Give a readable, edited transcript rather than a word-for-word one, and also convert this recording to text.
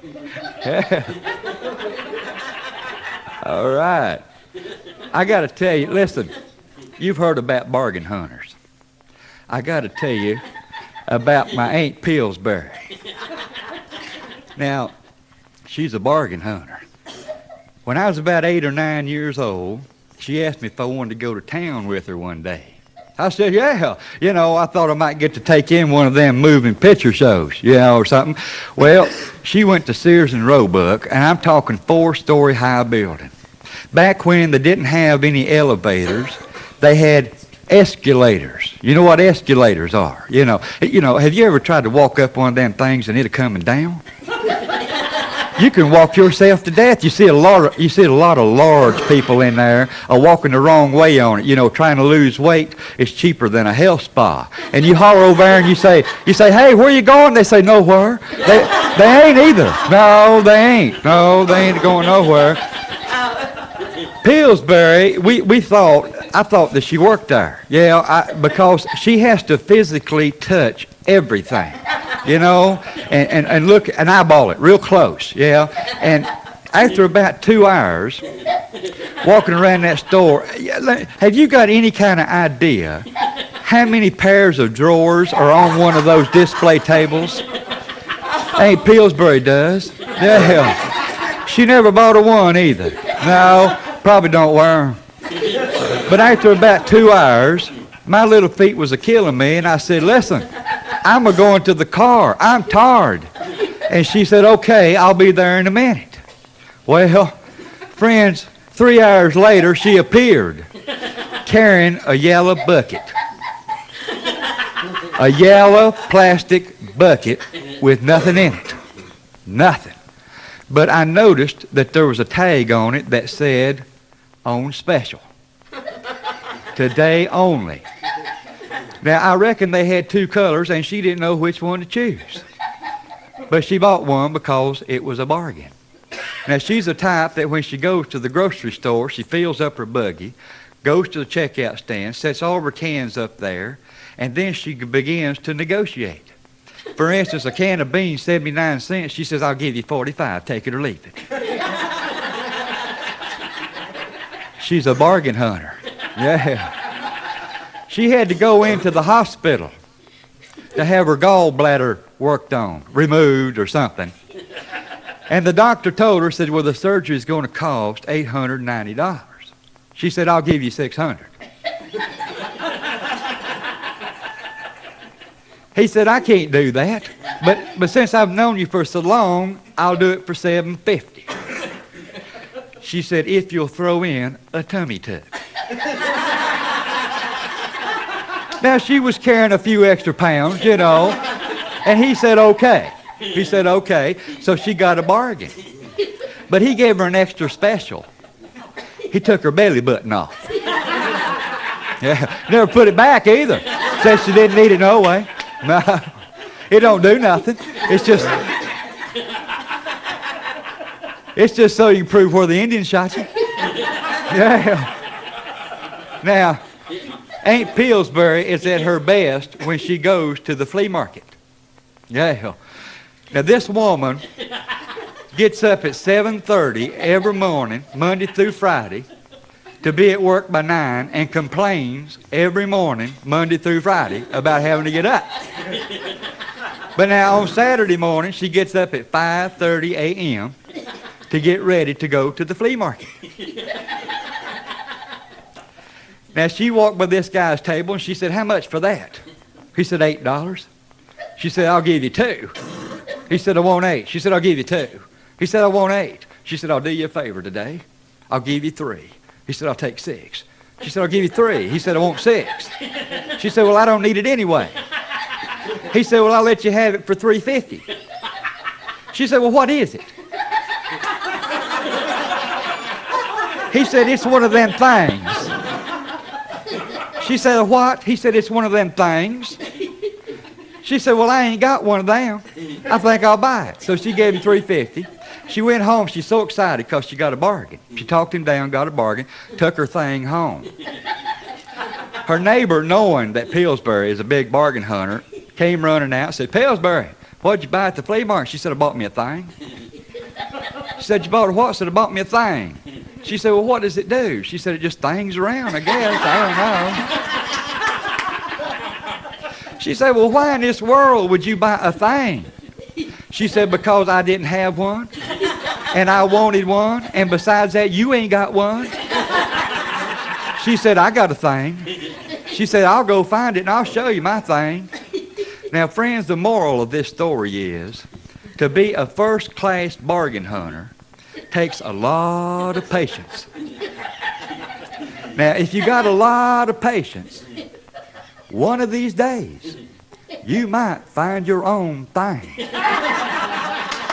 Yeah. All right. I got to tell you, listen, you've heard about bargain hunters. I got to tell you about my Aunt Pillsbury. Now, she's a bargain hunter. When I was about 8 or 9 years old, she asked me if I wanted to go to town with her one day. I said, yeah. You know, I thought I might get to take in one of them moving picture shows, you know, or something. Well, she went to Sears and Roebuck, and I'm talking 4-story high building. Back when they didn't have any elevators, they had escalators. You know what escalators are? You know, have you ever tried to walk up one of them things and it coming down? You can walk yourself to death. You see a lot of large people in there walking the wrong way on it. You know, trying to lose weight is cheaper than a health spa. And you holler over there and you say, hey, where you going? They say nowhere. They ain't either. No, they ain't. No, they ain't going nowhere. Pillsbury, I thought that she worked there. Yeah, because she has to physically touch everything, you know, and look and eyeball it real close, yeah. And after about 2 hours walking around that store, have you got any kind of idea how many pairs of drawers are on one of those display tables? Aunt Pillsbury does. Yeah. She never bought a one either. No, probably don't wear them. But after about 2 hours, my little feet was a-killing me, and I said, listen, I'm a-going to the car. I'm tired. And she said, okay, I'll be there in a minute. Well, friends, 3 hours later, she appeared carrying a yellow bucket. A yellow plastic bucket with nothing in it. Nothing. But I noticed that there was a tag on it that said, on special. Today only. Now, I reckon they had 2 colors, and she didn't know which one to choose. But she bought one because it was a bargain. Now, she's the type that when she goes to the grocery store, she fills up her buggy, goes to the checkout stand, sets all of her cans up there, and then she begins to negotiate. For instance, a can of beans, 79 cents. She says, I'll give you 45, take it or leave it. She's a bargain hunter. Yeah. She had to go into the hospital to have her gallbladder worked on, removed or something. And the doctor told her, said, well, the surgery is going to cost $890. She said, I'll give you $600. He said, I can't do that, but since I've known you for so long, I'll do it for $750. She said, if you'll throw in a tummy tuck. Now, she was carrying a few extra pounds, you know, and he said, okay. He said, okay, so she got a bargain. But he gave her an extra special. He took her belly button off. Yeah, never put it back either. Said she didn't need it no way. No, it don't do nothing. It's just so you can prove where the Indians shot you. Yeah. Now, Aunt Pillsbury is at her best when she goes to the flea market. Yeah. Now, this woman gets up at 7:30 every morning, Monday through Friday, to be at work by 9 and complains every morning, Monday through Friday, about having to get up. But now on Saturday morning, she gets up at 5:30 a.m. to get ready to go to the flea market. Now, she walked by this guy's table and she said, how much for that? He said, $8. She said, I'll give you 2. He said, I want 8. She said, I'll give you 2. He said, I want 8. She said, I'll do you a favor today. I'll give you 3. He said, I'll take 6. She said, I'll give you 3. He said, I want 6. She said, well, I don't need it anyway. He said, well, I'll let you have it for $3.50. She said, well, what is it? He said, it's one of them things. She said, what? He said, it's one of them things. She said, well, I ain't got one of them. I think I'll buy it. So she gave him $3.50. She went home. She's so excited because she got a bargain. She talked him down, got a bargain, took her thing home. Her neighbor, knowing that Pillsbury is a big bargain hunter, came running out and said, Pillsbury, what'd you buy at the flea market? She said, I bought me a thing. She said, you bought her what? I said, I bought me a thing. She said, well, what does it do? She said, it just things around, I guess. I don't know. She said, well, why in this world would you buy a thing? She said, because I didn't have one, and I wanted one, and besides that, you ain't got one. She said, I got a thing. She said, I'll go find it, and I'll show you my thing. Now, friends, the moral of this story is, to be a first-class bargain hunter takes a lot of patience. Now, if you got a lot of patience, one of these days, you might find your own thing.